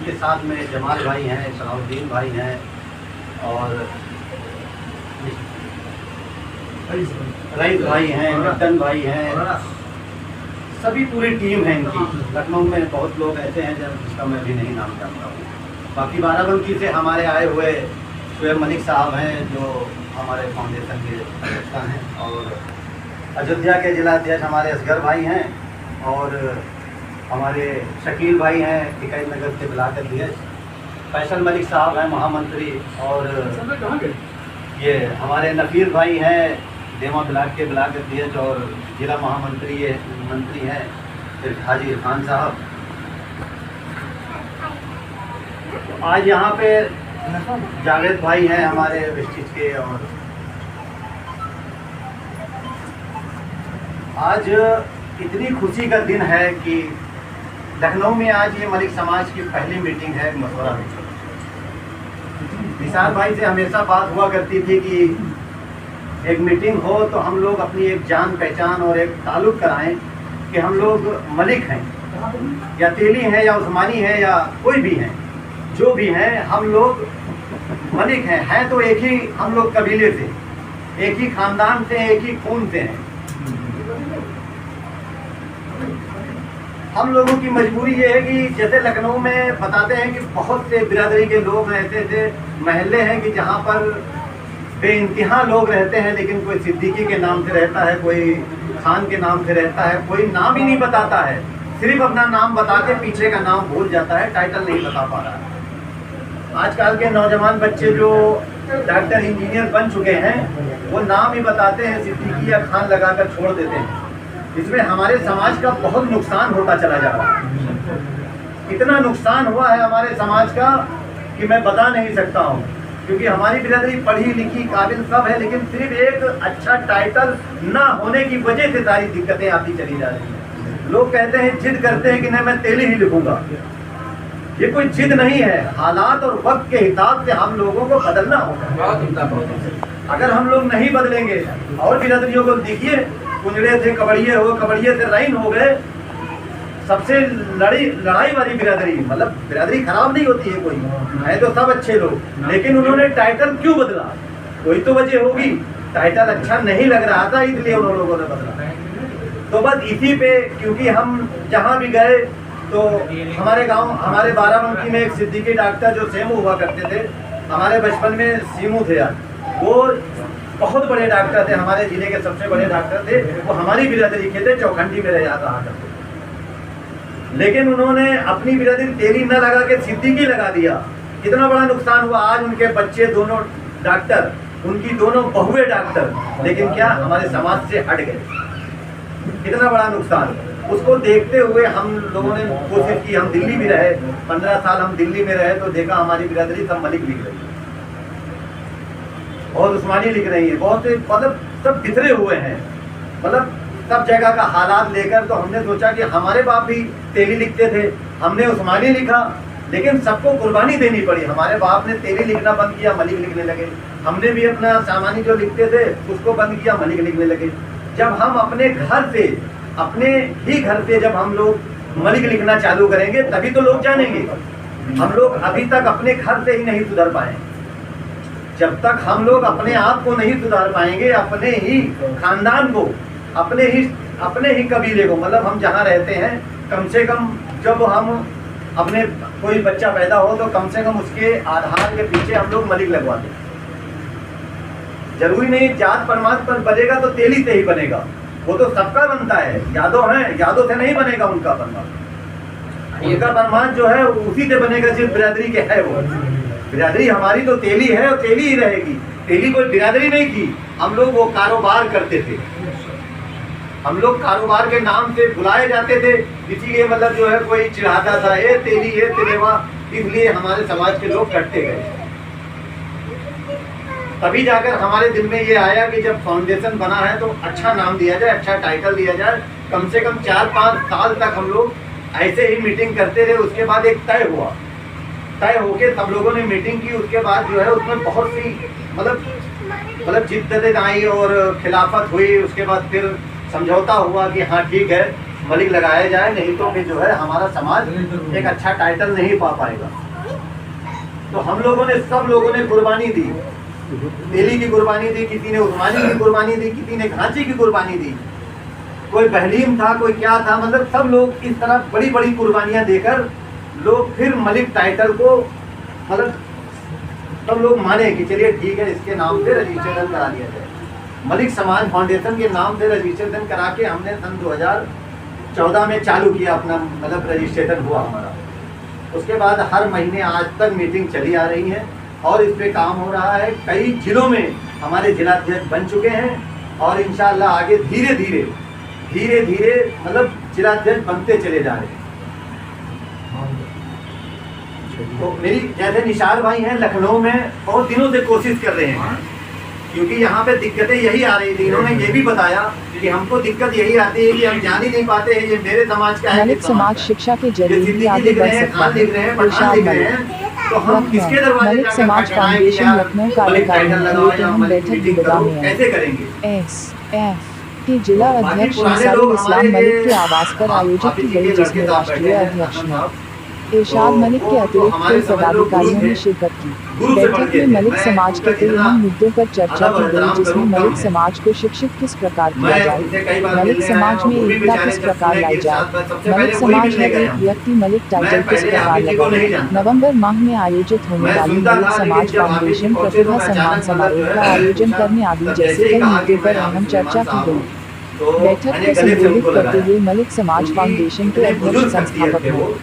उनके साथ में जमाल भाई हैं, सलाउद्दीन भाई हैं और रईस भाई हैं, मिल्टन भाई हैं, सभी पूरी टीम है इनकी। लखनऊ में बहुत लोग ऐसे हैं जिसका मैं भी नहीं नाम जानता हूँ। बाकी बाराबंकी से हमारे आए हुए शुएब मलिक साहब हैं जो हमारे फाउंडेशन के अध्यक्ष हैं, और अयोध्या के जिला अध्यक्ष हमारे असगर भाई हैं, और हमारे शकील भाई हैं टिकैत नगर के ब्लॉक अध्यक्ष, फैसल मलिक साहब हैं महामंत्री, और ये हमारे नफ़ीर भाई हैं देवा ब्लॉक के ब्लॉक अध्यक्ष और जिला महामंत्री मंत्री हैं फिर हाजी इरफान साहब। तो आज यहाँ पे जावेद भाई हैं हमारे वेस्टिज के, और आज इतनी खुशी का दिन है कि लखनऊ में आज ये मलिक समाज की पहली मीटिंग है मशवरा मीटिंग। निसार भाई से हमेशा बात हुआ करती थी कि एक मीटिंग हो तो हम लोग अपनी एक जान पहचान और एक ताल्लुक़ कराएं कि हम लोग मलिक हैं या तेली हैं या उस्मानी हैं या कोई भी हैं, जो भी हैं हम लोग मलिक हैं तो एक ही हम लोग कबीले से, एक ही ख़ानदान से, एक ही खून से हैं। हम लोगों की मजबूरी ये है कि जैसे लखनऊ में बताते हैं कि बहुत से बिरादरी के लोग ऐसे ऐसे महल्ले हैं कि जहाँ पर बेइंतहा लोग रहते हैं, लेकिन कोई सिद्दीकी के नाम से रहता है, कोई खान के नाम से रहता है, कोई नाम ही नहीं बताता है, सिर्फ अपना नाम बता के पीछे का नाम भूल जाता है, टाइटल नहीं बता पा रहा है। आजकल के नौजवान बच्चे जो डॉक्टर इंजीनियर बन चुके हैं वो नाम ही बताते हैं सिद्दीकी या खान लगाकर छोड़ देते हैं। इसमें हमारे समाज का बहुत नुकसान होता चला जा रहा है। इतना नुकसान हुआ है हमारे समाज का कि मैं बता नहीं सकता हूँ, क्योंकि हमारी बिरादरी पढ़ी लिखी काबिल सब है, लेकिन सिर्फ एक अच्छा टाइटल ना होने की वजह से सारी दिक्कतें आती चली जा रही हैं। लोग कहते हैं, जिद करते हैं कि नहीं मैं तेली ही लिखूंगा। ये कोई जिद नहीं है, हालात और वक्त के हिसाब से हम लोगों को बदलना होगा। अगर हम लोग नहीं बदलेंगे, और बिरादरियों को देखिए, कुंजड़े से कबड़िए हो, कबड़िए से राइन हो गए, सबसे लड़ाई वाली बिरादरी, मतलब बिरादरी खराब नहीं होती है, कोई है तो सब अच्छे लोग, लेकिन उन्होंने टाइटल क्यों बदला? कोई तो वजह होगी, टाइटल अच्छा नहीं लग रहा था इसलिए उन लोगों ने बदला। तो बस इसी पे, क्योंकि हम जहाँ भी गए तो हमारे गांव, हमारे बाराबंकी में एक सिद्दीकी डॉक्टर जो सेमू हुआ करते थे, हमारे बचपन में सीमू थे यार, वो बहुत बड़े डॉक्टर थे, हमारे जिले के सबसे बड़े डॉक्टर थे, वो हमारी बिरादरी के थे, चौखंडी में रहा करते। लेकिन उन्होंने अपनी बिरादरी तेली न लगा के सिद्दीकी लगा दिया। कितना बड़ा नुकसान हुआ। आज उनके बच्चे दोनों डॉक्टर, उनकी दोनों बहुए डॉक्टर, लेकिन क्या हमारे समाज से हट गए। कितना बड़ा नुकसान। उसको देखते हुए हम लोगों ने कोशिश की, हम दिल्ली भी रहे, 15 साल हम दिल्ली में रहे, तो देखा हमारी बिरादरी सब मलिक लिख रही है, बहुत उस्मानी लिख रही है, बहुत से मतलब सब बिखरे हुए हैं, मतलब सब जगह का हालात लेकर। तो हमने सोचा कि हमारे बाप भी तेली लिखते थे, हमने उस्मानी लिखा, लेकिन सबको कुर्बानी देनी पड़ी। हमारे बाप ने तेली लिखना बंद किया, मलिक लिखने लगे। हमने भी अपना सामानी जो लिखते थे उसको बंद किया, मलिक लिखने लगे। जब हम अपने घर से, अपने ही घर से जब हम लोग मलिक लिखना चालू करेंगे तभी तो लोग जानेंगे। हम लोग अभी तक अपने घर से ही नहीं सुधर पाए। जब तक हम लोग अपने आप को नहीं सुधार पाएंगे, अपने ही खानदान को, अपने ही कबीले को, मतलब हम जहाँ रहते हैं, कम से कम जब हम अपने कोई बच्चा पैदा हो तो कम से कम उसके आधार के पीछे हम लोग मलिक लगवाते हैं। जरूरी नहीं जात प्रमाण पर बनेगा तो तेली से ही बनेगा, वो तो सबका बनता है। यादव हैं, यादव से नहीं बनेगा उनका प्रमाण, उनका प्रमाण जो है उसी से बनेगा जिस बिरादरी के है वो। बिरादरी हमारी तो तेली है और तेली ही रहेगी। तेली कोई बिरादरी नहीं थी, हम लोग वो कारोबार करते थे, हम लोग कारोबार के नाम से बुलाए जाते थे, इसीलिए मतलब जो है कोई चिढ़ाता था, ये तेली ये तेलेवा, इसलिए हमारे समाज के लोग कटते गए। तभी जाकर हमारे दिल में ये आया कि जब फाउंडेशन बना है तो अच्छा नाम दिया जाए, अच्छा टाइटल दिया जाए। कम से कम 4-5 साल तक हम लोग ऐसे ही मीटिंग करते रहे। उसके बाद एक तय होके सब लोगों ने मीटिंग की। उसके बाद जो है उसमें बहुत सी मतलब जिद्दतें आई और खिलाफत हुई। उसके बाद फिर समझौता हुआ कि हाँ ठीक है, मलिक लगाया जाए, नहीं तो फिर जो है हमारा समाज एक अच्छा टाइटल नहीं पा पाएगा। तो हम लोगों ने, सब लोगों ने कुर्बानी दी, दिल्ली की कुर्बानी दी, किसी ने उस्मानी की कुर्बानी दी, किसी ने घांची की कुर्बानी दी, कोई बहलीम था, कोई क्या था, मतलब सब लोग इस तरह बड़ी बड़ी कुर्बानियां देकर लोग फिर मलिक टाइटल को मतलब सब लोग माने कि चलिए ठीक है, इसके नाम पे रजिस्ट्रेशन करा दिया जाए। मलिक समाज फाउंडेशन के नाम से रजिस्ट्रेशन करा के हमने सन 2014 में चालू किया अपना, मतलब रजिस्ट्रेशन हुआ हमारा। उसके बाद हर महीने आज तक मीटिंग चली आ रही है और इस पे काम हो रहा है। कई जिलों में हमारे जिलाध्यक्ष बन चुके हैं और इंशाअल्लाह आगे धीरे धीरे मतलब जिलाध्यक्ष बनते चले जा रहे हैं। तो मेरी जैसे निशार भाई हैं लखनऊ में, बहुत दिनों से कोशिश कर रहे हैं, क्योंकि यहाँ पे दिक्कतें यही आ रही थी। इन्होंने ये भी बताया कि हमको दिक्कत यही आती है कि हम जान ही नहीं पाते हैं ये मेरे समाज का है, मलिक समाज शिक्षा के जरिए ही आगे बढ़ सकता है। इरशाद मलिक। तो हम किसके दरवाजे मलिक जाकर समाज खटखटाएं कि फाउंडेशन यार लखनऊ मलिक कार्यकारिणी टाइटल की लगाओ एक या अहम मलिक बैठक मीटिंग गुरुग्राम करो, में कैसे करेंगे? SF के जिला तो बाकी अध्यक्ष पुराने निसारुल लोग इस्लाम हमारे मलिक के ये आवास पर आयोजित हाफिज की जी के गई, लड़के जिसमें साहब बैठे राष्ट्रीय हैं, अध्यक्ष हसन ने साहब, इरशाद मलिक के तो अतिरिक्त कई हमारे समझ लो गुरु पदाधिकारियों थे, ने शिरकत की। गुरु से बढ़ बैठक के में थे। मलिक मैं समाज के उनका कई जितना अहम मुद्दों पर चर्चा अदब की और गई, एहतराम जिसमें करूं कम मलिक है। समाज को शिक्षित किस प्रकार किया मैं जाए, उनसे कई बार मलिक मिलने आया समाज हूं, में वो भी एकता बेचारे किस जब प्रकार सुने लाई कि जाए, सबसे मलिक पहले वही समाज मिलने में गए एक हम। व्यक्ति मलिक टाइटल मैं किस पहले प्रकार हाफिज जी को लगाए। नहीं जानता, नवंबर माह में आयोजित होने मैं वाली सुनता मलिक था, लेकिन समाज जब हाफिज जी फाउंडेशन पहुंचे तो प्रतिभा मैं सम्मान अचानक मतलब जो समारोह का है आयोजन पूछा, करने आदि तब जैसे जैसे ही कई कहा कि मुद्दों मैं पर अहम हाफिज चर्चा सुलेमान की साहब गई। हूं, तो बैठक मैंने को गले से संबोधित उनको करते लगाया, हुए मलिक समाज क्योंकि फाउंडेशन के इतने अध्यक्ष बुजुर्ग संस्थापक शख्सियत थे वो,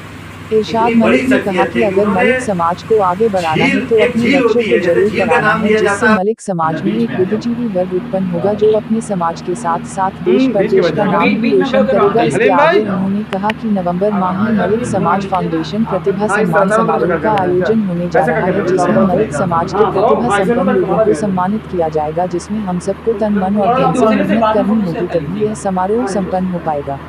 इरशाद इतनी बड़ी मलिक ने कहा शख्सियत कि थे कि अगर उन्होंने मलिक समाज को आगे बढ़ाना है तो एक अपने झील बच्चों होती को है, जैसे जरूर झील का कराना नाम है, दिया जिससे जाता है मलिक समाज में बीच एक में आ जाओ। बुद्धिजीवी वर्ग उत्पन्न होगा जो अपने समाज के साथ साथ देश बीच के प्रदेश बच्चे का नाम भी रोशन करेगा। इसके हलीम भाई। आगे उन्होंने कहा कि नवंबर माह में मलिक समाज फाउंडेशन प्रतिभा हाँ, इस सम्मान तरह से समारोह कर का देना, आयोजन होने जा ऐसे रहा करके है, दे जिसमें देना। मलिक समाज के हाँ, प्रतिभा भाई से संपन्न तो लोगों तुम्हारा को दे देना। सम्मानित किया जाएगा, जिसमें हम सबको तन मन और और धन से दूसरे से मेहनत बात करनी करो, होगी, उससे तभी यह समारोह संपन्न हो पाएगा।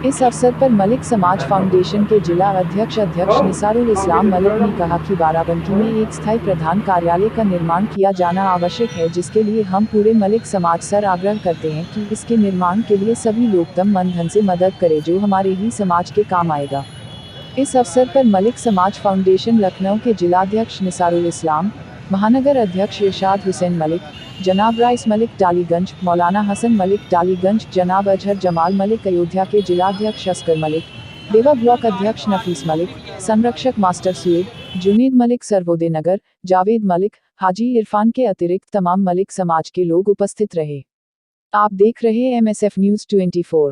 इस अवसर पर मलिक समाज फाउंडेशन के जिला अध्यक्ष निसारुल इस्लाम मलिक ने कहा कि बाराबंकी में एक स्थायी प्रधान कार्यालय का निर्माण किया जाना आवश्यक है, जिसके लिए हम पूरे मलिक समाज से आग्रह करते हैं कि इसके निर्माण के लिए सभी लोग तन मन धन से मदद करें, जो हमारे ही समाज के काम आएगा। इस अवसर पर मलिक समाज फाउंडेशन लखनऊ के जिलाध्यक्ष निसारुल इस्लाम, महानगर अध्यक्ष इरशाद हुसैन मलिक, जनाब राइस मलिक डालीगंज, मौलाना हसन मलिक डालीगंज, जनाब अजहर जमाल मलिक अयोध्या के जिलाध्यक्ष अस्कर मलिक, देवा ब्लॉक अध्यक्ष नफीस मलिक, संरक्षक मास्टर सुएब, जुनेद मलिक सर्वोदय नगर, जावेद मलिक, हाजी इरफान के अतिरिक्त तमाम मलिक समाज के लोग उपस्थित रहे। आप देख रहे MSF News 24।